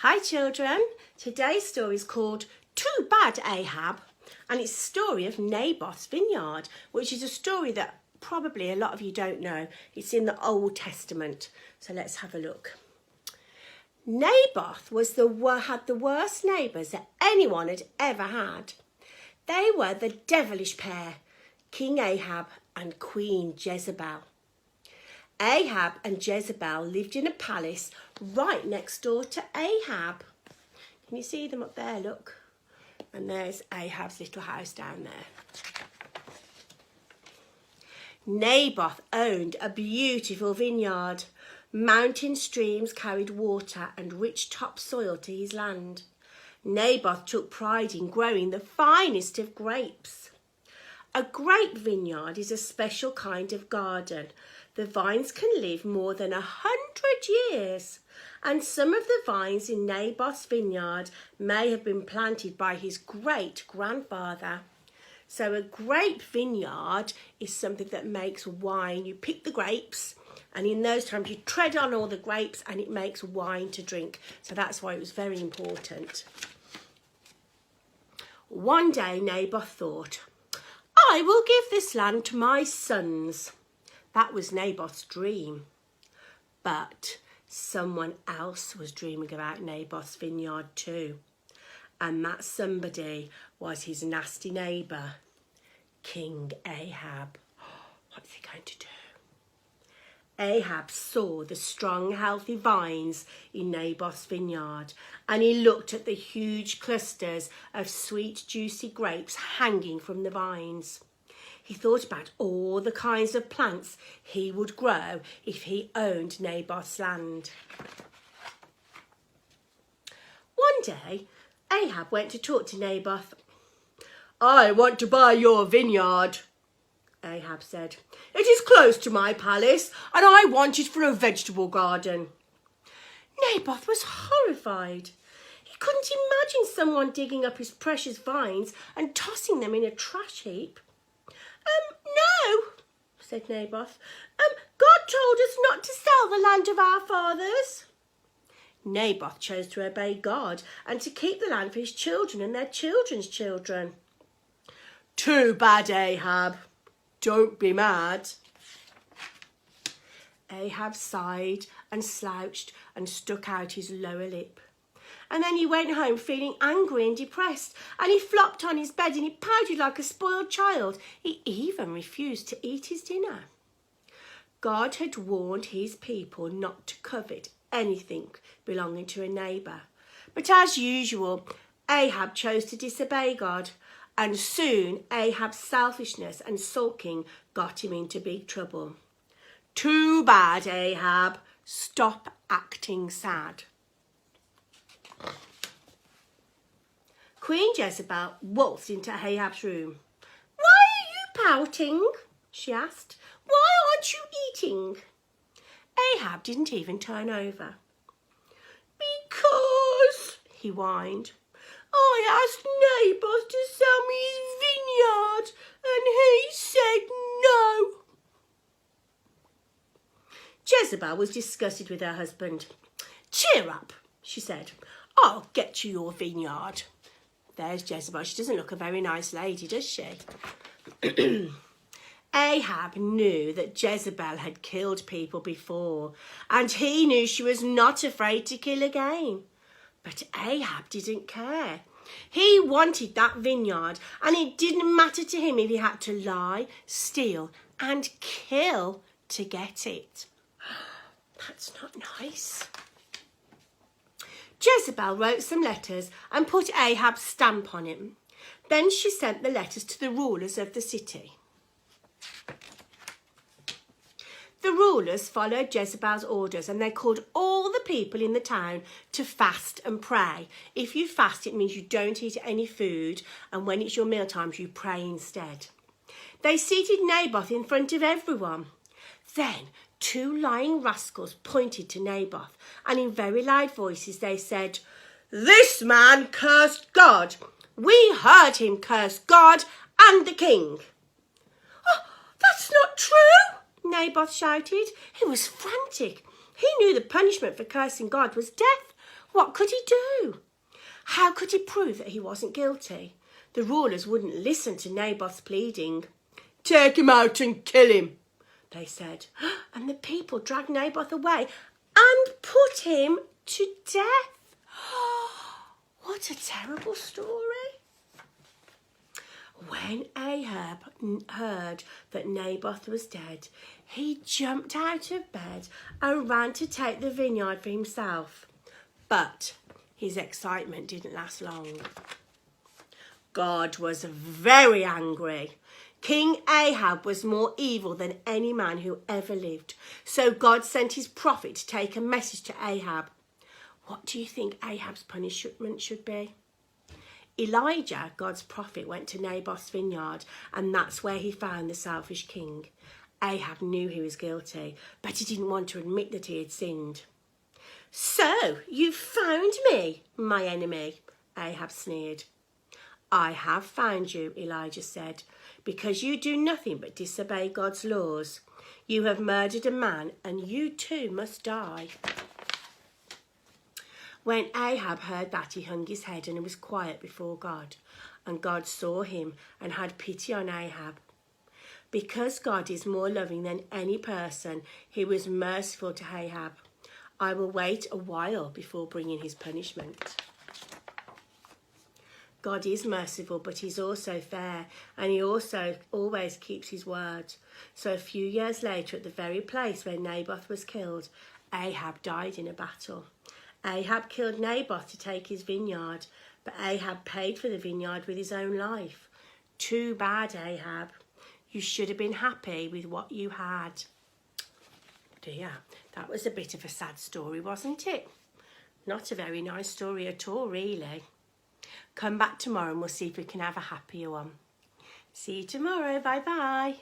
Hi children, today's story is called Too Bad Ahab, and it's the story of Naboth's Vineyard, which is a story that probably a lot of you don't know. It's in the Old Testament, so let's have a look. Naboth had the worst neighbours that anyone had ever had. They were the devilish pair, King Ahab and Queen Jezebel. Ahab and Jezebel lived in a palace right next door to Ahab. Can you see them up there? Look. And there's Ahab's little house down there. Naboth owned a beautiful vineyard. Mountain streams carried water and rich topsoil to his land. Naboth took pride in growing the finest of grapes. A grape vineyard is a special kind of garden. The vines can live more than 100 years, and some of the vines in Naboth's vineyard may have been planted by his great-grandfather. So a grape vineyard is something that makes wine. You pick the grapes, and in those times you tread on all the grapes and it makes wine to drink. So that's why it was very important. One day Naboth thought, I will give this land to my sons. That was Naboth's dream. But someone else was dreaming about Naboth's vineyard too. And that somebody was his nasty neighbour, King Ahab. What's he going to do? Ahab saw the strong, healthy vines in Naboth's vineyard, and he looked at the huge clusters of sweet, juicy grapes hanging from the vines. He thought about all the kinds of plants he would grow if he owned Naboth's land. One day, Ahab went to talk to Naboth. I want to buy your vineyard, Ahab said. It is close to my palace and I want it for a vegetable garden. Naboth was horrified. He couldn't imagine someone digging up his precious vines and tossing them in a trash heap. No, said Naboth. God told us not to sell the land of our fathers. Naboth chose to obey God and to keep the land for his children and their children's children. Too bad, Ahab. Don't be mad. Ahab sighed and slouched and stuck out his lower lip. And then he went home feeling angry and depressed, and he flopped on his bed and he pouted like a spoiled child. He even refused to eat his dinner. God had warned his people not to covet anything belonging to a neighbour. But as usual, Ahab chose to disobey God, and soon Ahab's selfishness and sulking got him into big trouble. Too bad, Ahab. Stop acting sad. Queen Jezebel waltzed into Ahab's room. Why are you pouting? She asked. Why aren't you eating? Ahab didn't even turn over. Because, he whined, I asked Naboth to sell me his vineyard and he said no. Jezebel was disgusted with her husband. Cheer up, she said. I'll get you your vineyard. There's Jezebel. She doesn't look a very nice lady, does she? Ahab knew that Jezebel had killed people before, and he knew she was not afraid to kill again. But Ahab didn't care. He wanted that vineyard, and it didn't matter to him if he had to lie, steal, and kill to get it. That's not nice. Jezebel wrote some letters and put Ahab's stamp on him. Then she sent the letters to the rulers of the city. The rulers followed Jezebel's orders and they called all the people in the town to fast and pray. If you fast, it means you don't eat any food, and when it's your meal times, you pray instead. They seated Naboth in front of everyone. Then 2 lying rascals pointed to Naboth, and in very loud voices they said, This man cursed God. We heard him curse God and the king. Oh, that's not true, Naboth shouted. He was frantic. He knew the punishment for cursing God was death. What could he do? How could he prove that he wasn't guilty? The rulers wouldn't listen to Naboth's pleading. "Take him out and kill him," they said. And the people dragged Naboth away and put him to death. What a terrible story. When Ahab heard that Naboth was dead, he jumped out of bed and ran to take the vineyard for himself. But his excitement didn't last long. God was very angry. King Ahab was more evil than any man who ever lived. So God sent his prophet to take a message to Ahab. What do you think Ahab's punishment should be? Elijah, God's prophet, went to Naboth's vineyard, and that's where he found the selfish king. Ahab knew he was guilty, but he didn't want to admit that he had sinned. "So, you found me, my enemy," Ahab sneered. "I have found you," Elijah said, "because you do nothing but disobey God's laws. You have murdered a man, and you too must die." When Ahab heard that, he hung his head and was quiet before God. And God saw him and had pity on Ahab. Because God is more loving than any person, he was merciful to Ahab. I will wait a while before bringing his punishment. God is merciful, but he's also fair, and he also always keeps his word. So a few years later, at the very place where Naboth was killed, Ahab died in a battle. Ahab killed Naboth to take his vineyard, but Ahab paid for the vineyard with his own life. Too bad, Ahab. You should have been happy with what you had. Dear, that was a bit of a sad story, wasn't it? Not a very nice story at all, really. Come back tomorrow and we'll see if we can have a happier one. See you tomorrow. Bye-bye.